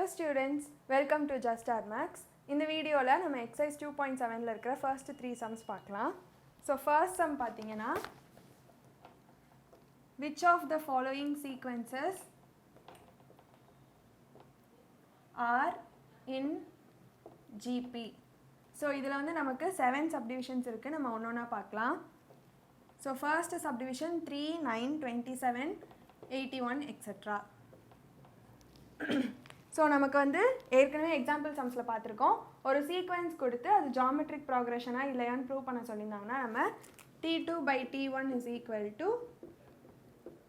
Hello students, welcome to Just Add Max. இந்த வீடியோல நம்ம exercise 2.7ல இருக்கிற first 3 sums பார்க்கலாம். So first sum பாத்தீங்கன்னா which of the following sequences are in GP? So இதுல வந்து நமக்கு 7 subdivisions இருக்கு, நம்ம ஒவ்வொண்ணா பார்க்கலாம். So first subdivision 3, 9, 27, 81 etc. So நமக்கு வந்து ஏற்கனவே எக்ஸாம்பிள் சம்ஸில் பார்த்துருக்கோம். ஒரு சீக்வன்ஸ் கொடுத்து அது ஜாமெட்ரிக் ப்ராக்ரெஷனாக இல்லையான்னு ப்ரூவ் பண்ண சொல்லியிருந்தாங்கன்னா நம்ம T2/T1 is equal to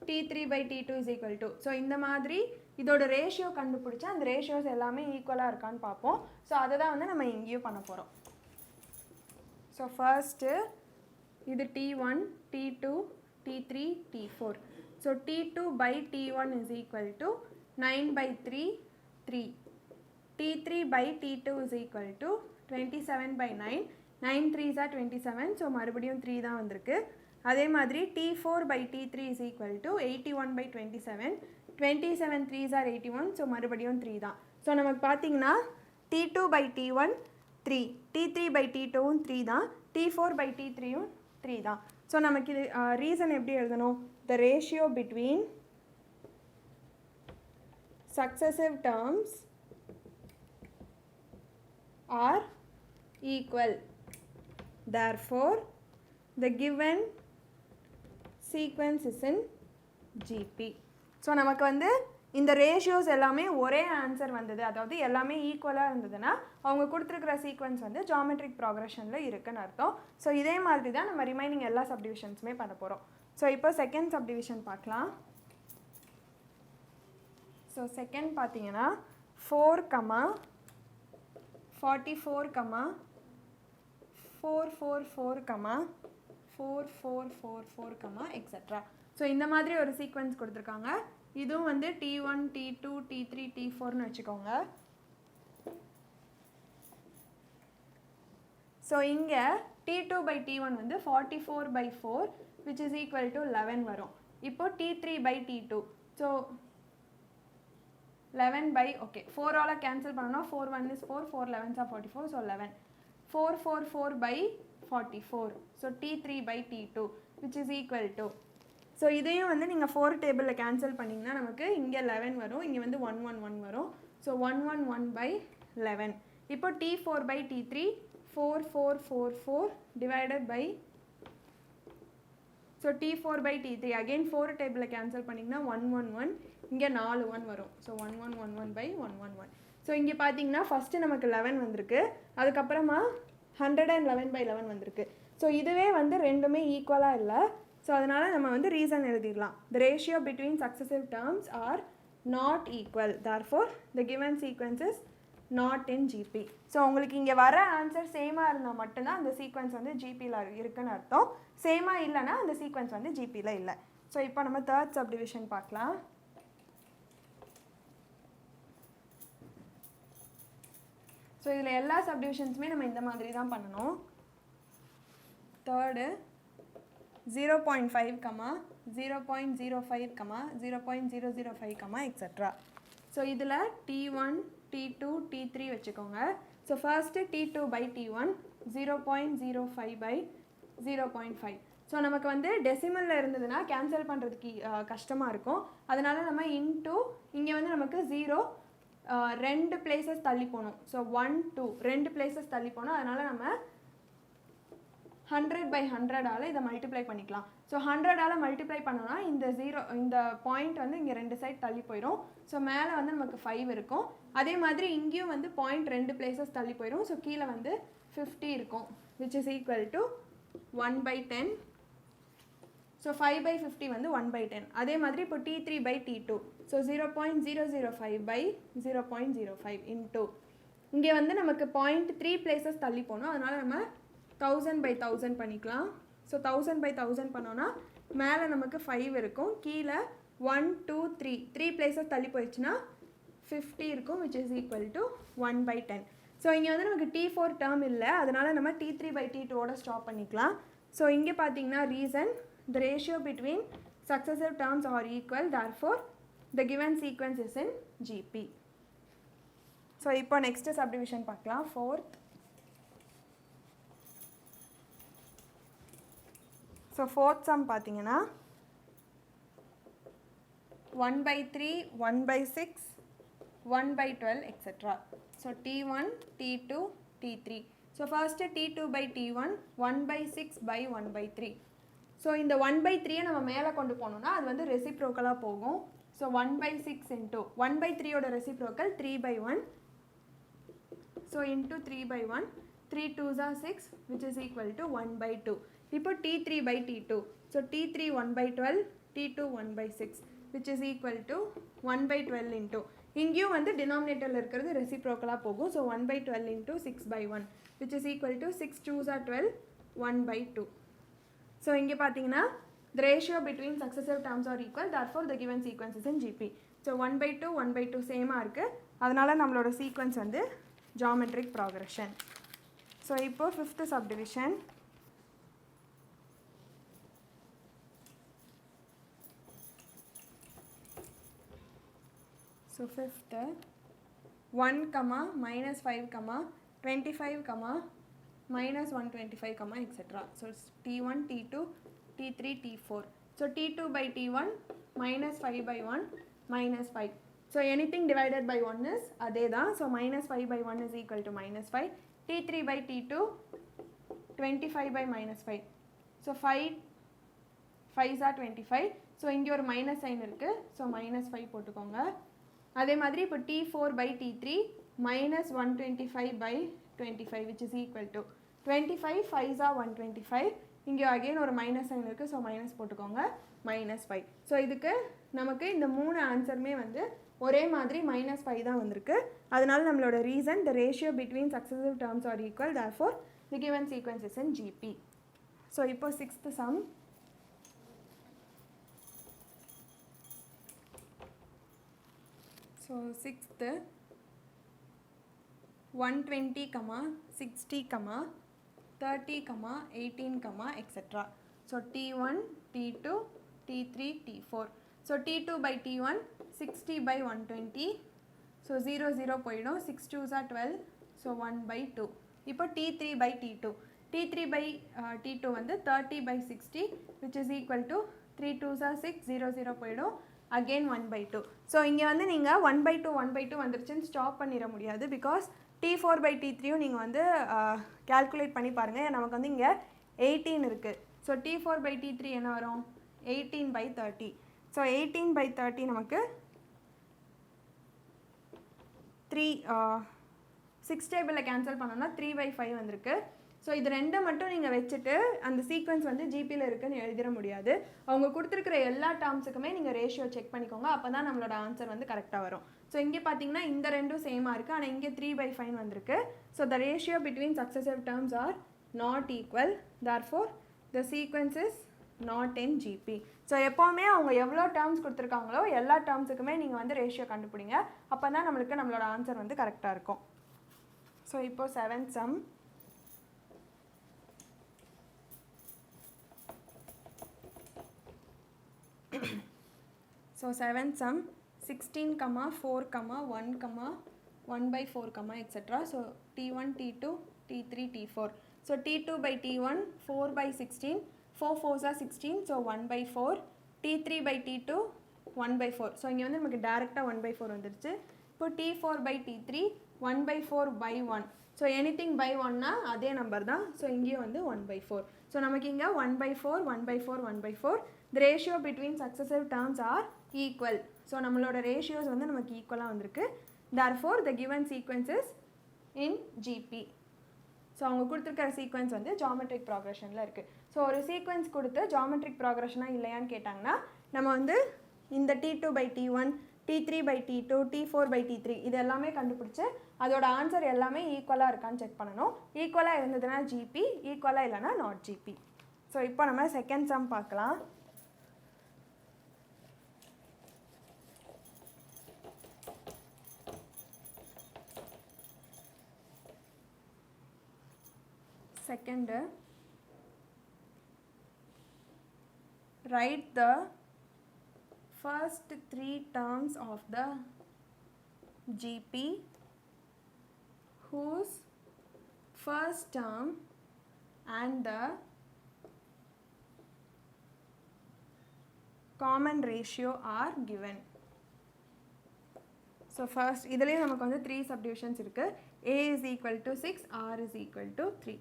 T3/T2 is equal to. So இந்த மாதிரி இதோட ரேஷியோ கண்டுபிடிச்சா அந்த ரேஷியோஸ் எல்லாமே ஈக்குவலாக இருக்கான்னு பார்ப்போம். ஸோ அதை தான் வந்து நம்ம இங்கேயும் பண்ண போகிறோம். ஸோ ஃபர்ஸ்ட்டு இது T1, T2, T3, T4. So T2/T1 is equal to 9/3, 3. T3/T2 is equal to 27/9. 9 3s are 27, so மறுபடியும் 3 தான் வந்திருக்கு. அதே மாதிரி T4/T3 is equal to 81/27. 27 3s are 81, so மறுபடியும் 3 தான். ஸோ நமக்கு பார்த்தீங்கன்னா T2/T1 3, T3/T2வும் 3 தான், T4/T3யும் 3 தான். ஸோ நமக்கு இது ரீசன் எப்படி எழுதணும்? The ratio between successive terms are equal. Therefore, the given sequence is in GP. So நமக்கு வந்து இந்த ரேஷியோஸ் எல்லாமே ஒரே ஆன்சர் வந்தது, அதாவது எல்லாமே ஈக்குவலாக இருந்ததுன்னா அவங்க கொடுத்துருக்கிற சீக்வன்ஸ் வந்து ஜாமெட்ரிக் ப்ராக்ரெஷனில் இருக்குன்னு அர்த்தம். ஸோ இதே மாதிரி தான் நம்ம ரிமைனிங் எல்லா சப்டிவிஷன்ஸுமே பண்ண போகிறோம். ஸோ இப்போ செகண்ட் சப்டிவிஷன் பார்க்கலாம். ஸோ செகண்ட் பார்த்தீங்கன்னா 4, 44, 444, 4444, எக்ஸெட்ரா. ஸோ இந்த மாதிரி ஒரு சீக்வன்ஸ் கொடுத்துருக்காங்க. இதுவும் வந்து T1, T2, T3, T4ன்னு வச்சுக்கோங்க. ஸோ இங்கே T2/T1 வந்து 44/4 which is equal to 11 வரும். இப்போ T3/T2, so 11 okay 4 all cancel பண்ணோம்னா 4 1 is 4, 4 11s are 44, so 11. 444/44, so T3/T2 which is equal to. So இதையும் வந்து நீங்கள் 4 டேபிளில் கேன்சல் பண்ணிங்கன்னா நமக்கு இங்கே 11 வரும், இங்கே வந்து 111 வரும். ஸோ 111/11. இப்போ T4/T3 4444 divided by, so T4/T3 again 4 டேபிளில் கேன்சல் பண்ணிங்கன்னா 111, இங்கே 4 1 வரும். ஸோ 1111/111. ஸோ இங்கே பார்த்தீங்கன்னா ஃபஸ்ட்டு நமக்கு 11 வந்திருக்கு, அதுக்கப்புறமா 111/11 வந்திருக்கு. ஸோ இதுவே வந்து ரெண்டுமே ஈக்குவலாக இல்லை. ஸோ அதனால் நம்ம வந்து ரீசன் எழுதிடலாம். The ratio between successive terms are not equal. Therefore, the given sequence is not in GP. So உங்களுக்கு இங்கே வர ஆன்சர் சேமாக இருந்தால் மட்டும்தான் அந்த சீக்வன்ஸ் வந்து ஜிபியில் இருக்குன்னு அர்த்தம். சேமாக இல்லைன்னா அந்த சீக்வன்ஸ் வந்து ஜிபியில் இல்லை. ஸோ இப்போ நம்ம தேர்ட் சப்டிவிஷன் பார்க்கலாம். ஸோ இதில் எல்லா சப்டிவிஷன்ஸுமே நம்ம இந்த மாதிரி தான் பண்ணணும். Third 0.5, 0.05, 0.005, etcetera. ஸோ இதில் T1, T2, T3 வச்சுக்கோங்க. So first T2/T1 0.05/0.5. ஸோ நமக்கு வந்து டெசிமலில் இருந்ததுன்னா கேன்சல் பண்ணுறதுக்கு கஷ்டமாக இருக்கும். அதனால் நம்ம இன்டூ இங்கே வந்து நமக்கு 0 2 பிளேசஸ் தள்ளி போகணும். ஸோ 1 2 2 பிளேசஸ் தள்ளி போகணும். அதனால் நம்ம 100/100 இதை மல்டிப்ளை பண்ணிக்கலாம். ஸோ 100 மல்டிப்ளை பண்ணோன்னா இந்த பாயிண்ட் வந்து இங்கே 2 சைட் தள்ளி போயிடும். ஸோ மேலே வந்து நமக்கு 5 இருக்கும். அதே மாதிரி இங்கேயும் வந்து பாயிண்ட் 2 பிளேசஸ் தள்ளி போயிடும். ஸோ கீழே வந்து 50 இருக்கும், which is equal to 1/10. So 5/50 வந்து 1/10. அதே மாதிரி இப்போ T3/T2, ஸோ 0.005/0.05 இன்டூ இங்கே வந்து நமக்கு பாயிண்ட் 3 பிளேசஸ் தள்ளி போகணும். அதனால் நம்ம 1000/1000 பண்ணிக்கலாம். ஸோ 1000/1000 பண்ணோன்னா மேலே நமக்கு 5 இருக்கும், கீழே 1 2 3 பிளேசஸ் தள்ளி போயிடுச்சுன்னா 50 இருக்கும், which is equal to 1/10. So இங்கே வந்து நமக்கு T4 டேர்ம் இல்லை, அதனால் நம்ம T3/T2ஓட ஸ்டாப் பண்ணிக்கலாம். ஸோ இங்கே பார்த்தீங்கன்னா reason the ratio between successive terms are equal. Therefore, the given sequence is in GP. So இப்போ நெக்ஸ்ட்டு சப்டிவிஷன் பார்க்கலாம். ஃபோர்த். ஸோ ஃபோர்த் சம் பார்த்தீங்கன்னா 1/3, 1/6, 1/12 etc. So T1, T2, T3. So first T2/T1 1/6/1/3. So இந்த 1/3 நம்ம மேலே கொண்டு போனோம்னா அது வந்து ரெசிப்ரோக்கலாக போகும். ஸோ 1/6 இன்ட்டு 1/3யோட reciprocal 3/1. So into 3/1, 3 2s are 6 which is equal to 1/2. இப்போ T3/T2. So T3 1/12, T2 1/6 which is equal to 1/12 into இங்கேயும் வந்து டினாமினேட்டரில் இருக்கிறது ரெசிப்ரோக்கலாக போகும். So 1/12 into 6/1 which is equal to 6 2s are 12, 1/2. So இங்கே பார்த்தீங்கன்னா the ratio between successive terms are equal, therefore the given sequence is in GP. So 1/2, 1/2 சேமாக இருக்குது. அதனால் நம்மளோட சீக்வன்ஸ் வந்து geometric progression. ஸோ இப்போ fifth subdivision. So fifth 1, -5, 25, -125, etc. So it's T1, T2, T3, T4. So T2/T1 -5/1 -5. So anything divided by 1 is அதே தான். So -5/1 is equal to -5. T3/T2 25/-5. So 5 5s are 25. So இங்கே ஒரு minus sign இருக்குது. So -5 போட்டுக்கோங்க. அதே மாதிரி இப்போ T4/T3 -125/25 which is equal to 25 5s are 125. இங்கே அகெயின் ஒரு மைனஸ் சைன் இருக்குது. ஸோ மைனஸ் போட்டுக்கோங்க, -5. ஸோ இதுக்கு நமக்கு இந்த 3 ஆன்சருமே வந்து ஒரே மாதிரி -5 தான் வந்திருக்கு. அதனால நம்மளோட reason the ratio between successive terms are equal, therefore the given sequence is in GP. So இப்போ 6th sum. So 6th 120, 60, 30, 18, etc. So T1, T2, T3, T4. So T2/T1 60/120. So 0 0 போயிடும். 6 2s are 12. So 1/2. இப்போ T3/T2. T3/T2 வந்து 30/60 which is equal to 3 2s are 6, 0 0 போயிடும். again 1/2. So இங்கே வந்து நீங்கள் 1/2 வந்துருச்சுன்னு stop பண்ணிட முடியாது. பிகாஸ் T4/T3யும் நீங்கள் வந்து கேல்குலேட் பண்ணி பாருங்கள். நமக்கு வந்து இங்கே 18 இருக்குது. ஸோ T4/T3 என்ன வரும்? 18/30. ஸோ 18/30 நமக்கு 6 டேபிளில் கேன்சல் பண்ணோம்னா 3/5 வந்திருக்கு. ஸோ இது ரெண்டை மட்டும் நீங்கள் வச்சுட்டு அந்த சீக்வன்ஸ் வந்து ஜிபியில் இருக்குன்னு எழுதிட முடியாது. அவங்க கொடுத்துருக்கிற எல்லா டேர்ம்ஸுக்குமே நீங்கள் ரேஷியோ செக் பண்ணிக்கோங்க. அப்போ தான் நம்மளோட ஆன்சர் வந்து கரெக்டாக வரும். ஸோ இங்கே பார்த்தீங்கன்னா இந்த ரெண்டும் சேமாக இருக்குது. ஆனால் இங்கே 3/5 வந்திருக்கு. So the ratio between successive terms R not equal, therefore the sequence is not in GP. So எப்போவுமே அவங்க எவ்வளோ டேர்ம்ஸ் கொடுத்துருக்காங்களோ எல்லா டேர்ம்ஸுக்குமே நீங்கள் வந்து ரேஷியோ கண்டுபிடிங்க. அப்போ தான் நம்மளோட ஆன்சர் வந்து கரெக்டாக இருக்கும். ஸோ இப்போ 7th sum. So 7th sum 16, 4, 1, 1/4, etc. So T1, T2, T3, T4. So T2/T1 4/16. 4 4s are 16. So 1/4. T3/T2 1/4. So இங்கே வந்து நமக்கு டேரெக்டாக 1/4 வந்துருச்சு. இப்போ T4/T3 1/4/1. ஸோ எனிதிங் பை 1னா அதே நம்பர் தான். ஸோ இங்கேயும் வந்து 1/4. ஸோ நமக்கு இங்கே 1/4 1/4 1/4. The ratio between successive terms are equal. So நம்மளோட ரேஷியோஸ் வந்து நமக்கு ஈக்குவலாக வந்திருக்கு. therefore the given sequence is in GP. So அவங்க கொடுத்துருக்கிற சீக்வன்ஸ் வந்து ஜாமெட்ரிக் ப்ராக்ரெஷனில் இருக்குது. ஸோ ஒரு சீக்வன்ஸ் கொடுத்து ஜாமெட்ரிக் ப்ராக்ரெஷனாக இல்லையான்னு கேட்டாங்கன்னா நம்ம வந்து இந்த T2/T1, T3/T2, T4/T3 இது எல்லாமே கண்டுபிடிச்சி அதோட ஆன்சர் எல்லாமே ஈக்குவலாக இருக்கான்னு செக் பண்ணணும். ஈக்குவலாக இருந்ததுன்னா ஜிபி, ஈக்குவலாக இல்லைனா நாட் ஜிபி. ஸோ இப்போ நம்ம செகண்ட் சம் பார்க்கலாம். Second, write the first 3 terms of the GP whose first term and the common ratio are given. So first இதிலே நமக்கு வந்து 3 subdivisions இருக்கு. A is equal to 6, R is equal to 3.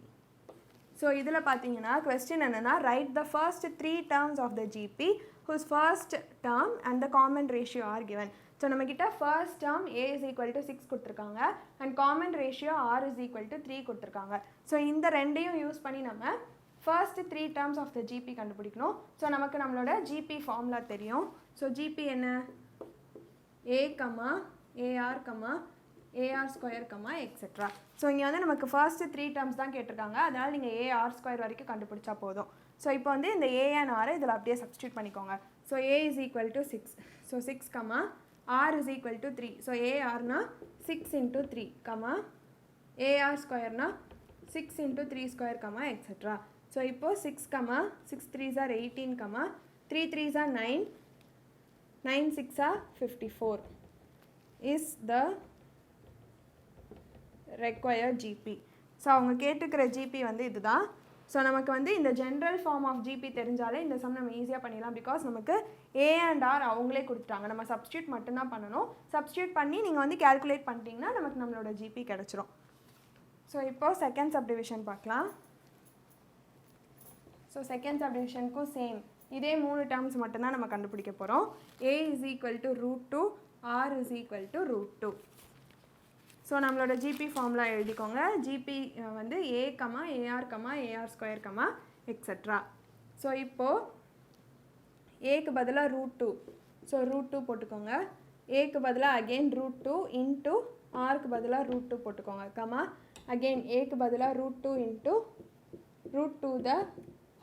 So இதில் பார்த்தீங்கன்னா question என்னன்னா write the first 3 terms of the GP whose first term and the common ratio are given. So நம்மக்கிட்ட first term A is equal to 6 கொடுத்துருக்காங்க and common ratio R is equal to 3 கொடுத்துருக்காங்க. So இந்த ரெண்டையும் use பண்ணி நம்ம first 3 terms of the GP கண்டுபிடிக்கணும். So நமக்கு நம்மளோட GP ஃபார்முலா தெரியும். ஸோ GP என்ன? A, AR, AR square, etcetera. So இங்கே வந்து நமக்கு ஃபர்ஸ்ட் 3 டேர்ம்ஸ் தான் கேட்டிருக்காங்க. அதனால் நீங்கள் AR ஸ்கொயர் வரைக்கும் கண்டுபிடிச்சா போதும். ஸோ இப்போ வந்து இந்த A and R இதில் அப்படியே சப்ஸ்டியூட் பண்ணிக்கோங்க. So A is equal to 6. So 6, R is equal to 3. So ARனா 6 into 3, AR ஸ்கொயர்னா 6 into 3 ஸ்கொயர், எக்ஸெட்ரா. ஸோ இப்போது 6, 6 3s are 18, 3 3s are 9, 9 6 are 54 is the required GP. So அவங்க கேட்டுக்கிற GP வந்து இதுதான். ஸோ நமக்கு வந்து இந்த ஜென்ரல் ஃபார்ம் ஆஃப் GP தெரிஞ்சாலே இந்த சம் நம்ம ஈஸியாக பண்ணிடலாம். பிகாஸ் நமக்கு A and R அவங்களே கொடுத்துட்டாங்க. நம்ம சப்ஸ்டியூட் மட்டும்தான் பண்ணணும். சப்ஸ்டியூட் பண்ணி நீங்கள் வந்து கேல்குலேட் பண்ணிட்டீங்கன்னா நமக்கு நம்மளோட GP கிடச்சிரும். ஸோ இப்போது செகண்ட் சப்டிவிஷன் பார்க்கலாம். ஸோ செகண்ட் சப்டிவிஷனுக்கும் சேம் இதே 3 டேர்ம்ஸ் மட்டும்தான் நம்ம கண்டுபிடிக்க போகிறோம். A is equal to √2, R is equal to √2. So நம்மளோட GP ஃபார்முலா எழுதிக்கோங்க. GP வந்து A, AR, AR square, etcetera. So இப்போது ஏக்கு பதிலாக √2, ஸோ √2 போட்டுக்கோங்க. ஏக்கு பதிலாக அகெயின் √2 இன்ட்டு ஆருக்கு பதிலாக √2 போட்டுக்கோங்க, அகெயின் ஏக்கு பதிலாக √2 into √2 the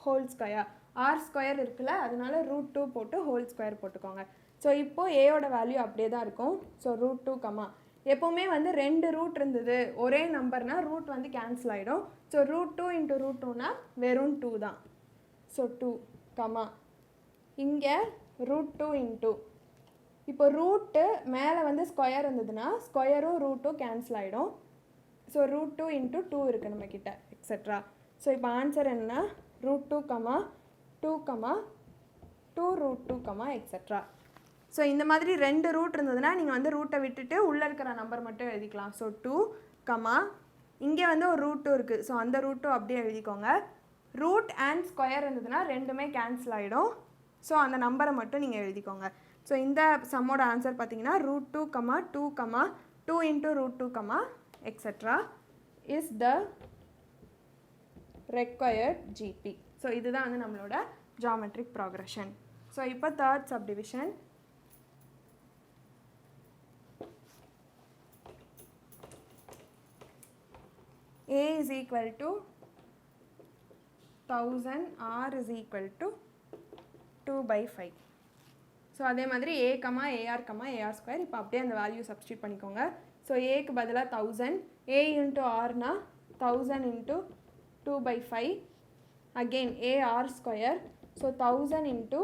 whole square. R square இருக்குல்ல, அதனால √2 போட்டு ஹோல் ஸ்கொயர் போட்டுக்கோங்க. ஸோ இப்போது ஏயோட வேல்யூ அப்படியே தான் இருக்கும். ஸோ √2, எப்போவுமே வந்து 2 ரூட் இருந்தது ஒரே நம்பர்னா ரூட் வந்து கேன்சல் ஆகிடும். ஸோ √2 இன்ட்டு √2னா வெறும் 2 தான். ஸோ 2, இங்கே √2 இன்ட்டு இப்போ ரூட்டு மேலே வந்து ஸ்கொயர் இருந்ததுன்னா ஸ்கொயரும் ரூட்டும் கேன்சல் ஆகிடும். ஸோ √2 இன்ட்டு 2 இருக்குது நம்மக்கிட்ட, எக்ஸெட்ரா. ஸோ இப்போ ஆன்சர் என்ன? √2, 2, 2 √2, எக்ஸெட்ரா. ஸோ இந்த மாதிரி 2 ரூட் இருந்ததுன்னா நீங்கள் வந்து ரூட்டை விட்டுட்டு உள்ளே இருக்கிற நம்பர் மட்டும் எழுதிக்கலாம். ஸோ 2, இங்கே வந்து ஒரு √2 இருக்குது. ஸோ அந்த √2 அப்படியே எழுதிக்கோங்க. ரூட் அண்ட் ஸ்கொயர் இருந்ததுன்னா ரெண்டுமே கேன்சல் ஆகிடும். ஸோ அந்த நம்பரை மட்டும் நீங்கள் எழுதிக்கோங்க. ஸோ இந்த சம்மோட ஆன்சர் பார்த்தீங்கன்னா √2, 2, 2 into √2, etcetera is the required GP. So இதுதான் வந்து நம்மளோட ஜாமெட்ரிக் ப்ராக்ரெஷன். ஸோ இப்போ third subdivision. A is equal to 1000, R is equal to 2/5. So அதே மாதிரி A, AR, AR ஸ்கொயர். இப்போ அப்படியே அந்த வேல்யூ சப்ஸ்டியூட் பண்ணிக்கோங்க. ஸோ ஏக்கு பதிலாக 1000, A இன்ட்டு ஆர்னா 1000 into 2/5, again AR square. So 1000 into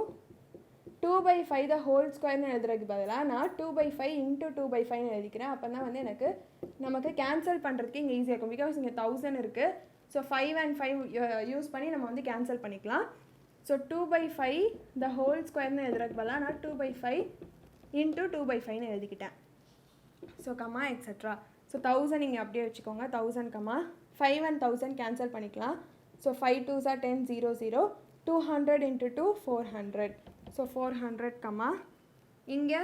2/5 the whole ஸ்கொயர்னு எழுதுறதுக்கு பதிலாக நான் 2/5 இன்ட்டு 2/5ன்னு எழுதிக்கிறேன். அப்போ தான் வந்து நமக்கு கேன்சல் பண்ணுறதுக்கு இங்கே ஈஸியாக இருக்கும். பிகாஸ் இங்கே 1000 இருக்குது. ஸோ 5 and 5 யூஸ் பண்ணி நம்ம வந்து கேன்சல் பண்ணிக்கலாம். ஸோ 2/5 த ஹோல் ஸ்கொயர்னு எழுதுறதுக்கு பதிலாக நான் 2/5 இன்ட்டு 2/5ன்னு எழுதிக்கிட்டேன். So etcetera. ஸோ 1000 இங்கே அப்படியே வச்சுக்கோங்க. 1000, 5 and 1000 கேன்சல் பண்ணிக்கலாம். So 5 2s are 10, 0 0, 200 into 2 400. So 400, இங்கே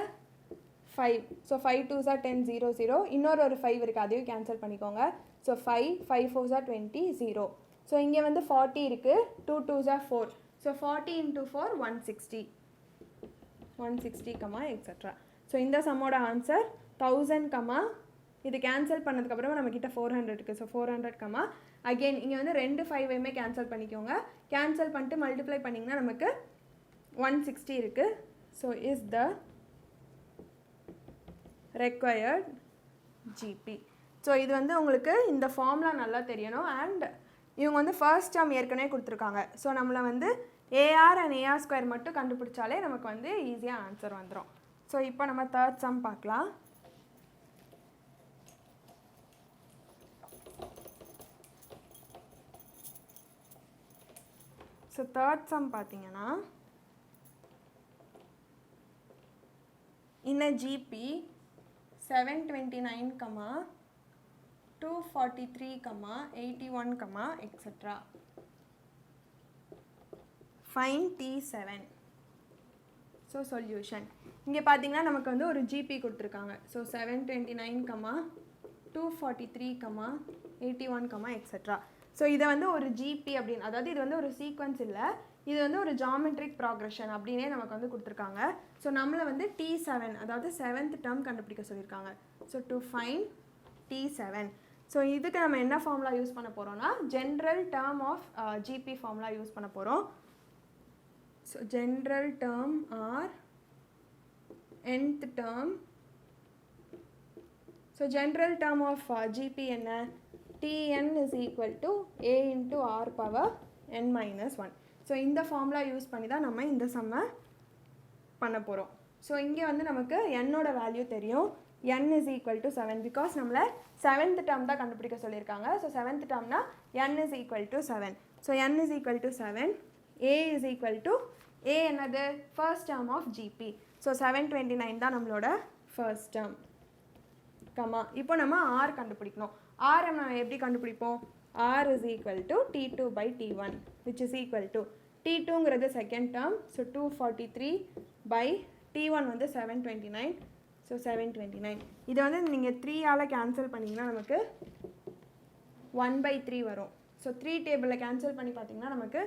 5. ஸோ 5 2s are 10, 0 0, இன்னொரு 5 இருக்குது, அதையும் கேன்சல் பண்ணிக்கோங்க. So 5 4s are 20, 0. ஸோ இங்கே வந்து 40 இருக்குது, 2 2s are 4. So 40 into 4 160, 160, etcetera. So இந்த சம்மோட ஆன்சர் 1000, இது கேன்சல் பண்ணதுக்கப்புறமா நம்மக்கிட்ட 400 இருக்குது. ஸோ 400, அகெயின் இங்கே வந்து 2 5ஐயுமே கேன்சல் பண்ணிக்கோங்க. கேன்சல் பண்ணிட்டு மல்டிப்ளை பண்ணிங்கன்னா நமக்கு 160 இருக்குது. So is the required GP. So இது வந்து உங்களுக்கு இந்த ஃபார்முலா நல்லா தெரியணும். அண்ட் இவங்க வந்து ஃபர்ஸ்ட் டேர்ம் ஏற்கனவே கொடுத்துருக்காங்க. ஸோ நம்மளை வந்து AR and AR ஸ்கொயர் மட்டும் கண்டுபிடிச்சாலே நமக்கு வந்து ஈஸியாக ஆன்சர் வந்துடும். ஸோ இப்போ நம்ம தேர்ட் சம் பார்க்கலாம். ஸோ தேர்ட் சம் பார்த்தீங்கன்னா in a GP 729, 243, 81, etc. Find T7. So solution இங்கே பார்த்தீங்கன்னா நமக்கு வந்து ஒரு ஜிபி கொடுத்துருக்காங்க. So 729, 243, 81, etcetera. ஸோ இதை வந்து ஒரு ஜிபி அப்படின்னு, அதாவது இது வந்து ஒரு சீக்வன்ஸ் இல்லை, இது வந்து ஒரு ஜாமெட்ரிக் ப்ராக்ரெஷன் அப்படின்னே நமக்கு வந்து கொடுத்துருக்காங்க. ஸோ நம்மளை வந்து T7, அதாவது 7th டேர்ம் கண்டுபிடிக்க சொல்லியிருக்காங்க. So to find T7. So இதுக்கு நம்ம என்ன ஃபார்முலா யூஸ் பண்ண போகிறோம்னா general term of GP formula use பண்ண போகிறோம். So general term or nth term. So general term of GP என்ன? Tn is equal to a into r power n minus 1. So இந்த formula use பண்ணி தான் நம்ம இந்த சம்மை பண்ண போகிறோம். ஸோ இங்கே வந்து நமக்கு என்னோட வேல்யூ தெரியும். n is equal to 7 because நம்மளை 7th டேர்ம் தான் கண்டுபிடிக்க சொல்லியிருக்காங்க. So 7th டேர்ம்னா n is equal to 7. So n is equal to 7. a is equal to a என்னது? First term of GP. So 729 தான் நம்மளோட ஃபர்ஸ்ட் டேர்ம். இப்போ நம்ம r கண்டுபிடிக்கணும். r நம்ம எப்படி கண்டுபிடிப்போம்? r is equal to T2 by T1 which is equal to T2ங்கிறது second term. So 243 by T1 வந்து 729. ஸோ 729 இதை வந்து நீங்கள் 3ஆல் கேன்சல் பண்ணிங்கன்னா நமக்கு 1/3 வரும். ஸோ 3 டேபிளில் கேன்சல் பண்ணி பார்த்தீங்கன்னா நமக்கு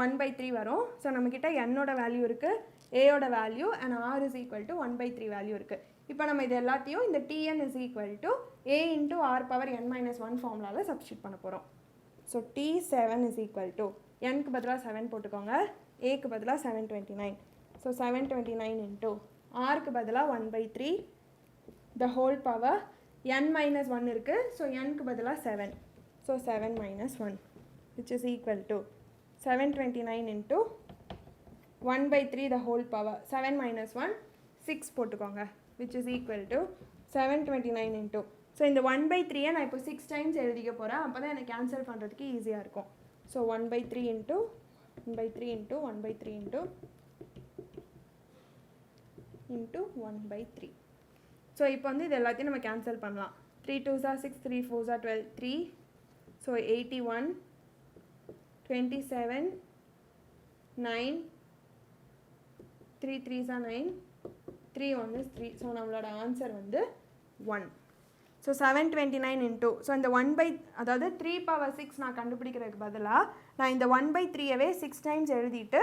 1/3 வரும். ஸோ நம்மக்கிட்ட என்னோட வேல்யூ இருக்குது, ஏயோட value and r is equal to 1/3 value இருக்குது. இப்போ நம்ம இது எல்லாத்தையும் இந்த Tn is equal to a into r power n minus 1 ஃபார்முலாவில் சப்ஸ்டியூட் பண்ண போகிறோம். So T7 is equal to nக்கு பதிலாக 7 போட்டுக்கோங்க, ஏக்கு பதிலாக 729. ஸோ 729 into rக்கு பதிலாக 1/3 the whole power n minus 1 இருக்குது. ஸோ nக்கு பதிலாக 7. So 7 minus 1 which is equal to 729 into 1/3 the whole power 7 minus 1 6 போட்டுக்கோங்க which is equal to 729 into. So இந்த 1/3 நான் இப்போ 6 டைம்ஸ் எழுதிக்க போகிறேன். அப்போ தான் எனக்கு கேன்சல் பண்ணுறதுக்கு ஈஸியாக இருக்கும். So 1/3 into 1/3 into 1/3 into 1/3. So இப்போ வந்து இது எல்லாத்தையும் நம்ம கேன்சல் பண்ணலாம். 3 2s are 6, 3 4s are 12, 3. So 81, 27, 9, 3 3s are 9, 3 1 is 3. So நம்மளோட ஆன்சர் வந்து 1. ஸோ 729 into, ஸோ இந்த 1/, அதாவது 3 power 6 நான் கண்டுபிடிக்கிறதுக்கு பதிலாக நான் இந்த 1/3வே 6 டைம்ஸ் எழுதிட்டு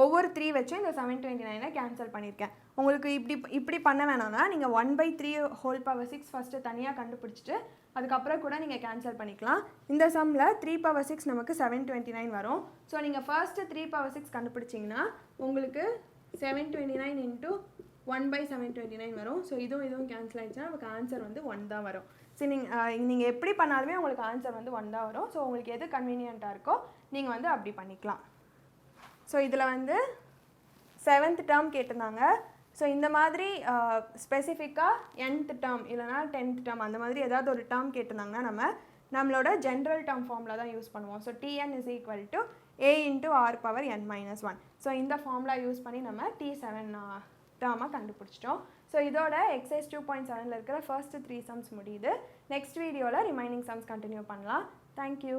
ஒவ்வொரு 3 வச்சும் இந்த 729 கேன்சல் பண்ணியிருக்கேன். உங்களுக்கு இப்படி பண்ண வேணாம்னா நீங்கள் 1/3 ஹோல் பவர் 6 ஃபஸ்ட்டு தனியாக கண்டுபிடிச்சிட்டு அதுக்கப்புறம் கூட நீங்கள் கேன்சல் பண்ணிக்கலாம். இந்த சம்மில் 3 power 6 நமக்கு 729 வரும். ஸோ நீங்கள் ஃபர்ஸ்ட்டு 3 power 6 கண்டுபிடிச்சிங்கன்னா உங்களுக்கு 729 into 1/729 வரும். ஸோ இதுவும் கேன்சல் ஆகிடுச்சுன்னா நமக்கு ஆன்சர் வந்து 1 தான் வரும். ஸோ நீங்கள் எப்படி பண்ணாலுமே உங்களுக்கு ஆன்சர் வந்து 1 தான் வரும். ஸோ உங்களுக்கு எது கன்வீனியண்ட்டாக இருக்கோ நீங்கள் வந்து அப்படி பண்ணிக்கலாம். ஸோ இதில் வந்து 7th டேர்ம் கேட்டிருந்தாங்க. ஸோ இந்த மாதிரி ஸ்பெசிஃபிக்காக nth டேர்ம் இல்லைனா 10th டேர்ம் அந்த மாதிரி ஏதாவது ஒரு டேர்ம் கேட்டிருந்தாங்கன்னா நம்மளோட ஜென்ரல் டேர்ம் ஃபார்முலா தான் யூஸ் பண்ணுவோம். So Tn is equal to a into r power n minus 1. So இந்த ஃபார்முலா யூஸ் பண்ணி நம்ம T7 டேர்மாக கண்டுபிடிச்சிட்டோம். ஸோ இதோட எக்ஸைஸ் 2.7ல் இருக்கிற ஃபர்ஸ்ட் 3 சம்ஸ் முடியுது. நெக்ஸ்ட் வீடியோவில் ரிமைனிங் சம்ஸ் கண்டினியூ பண்ணலாம். தேங்க்யூ.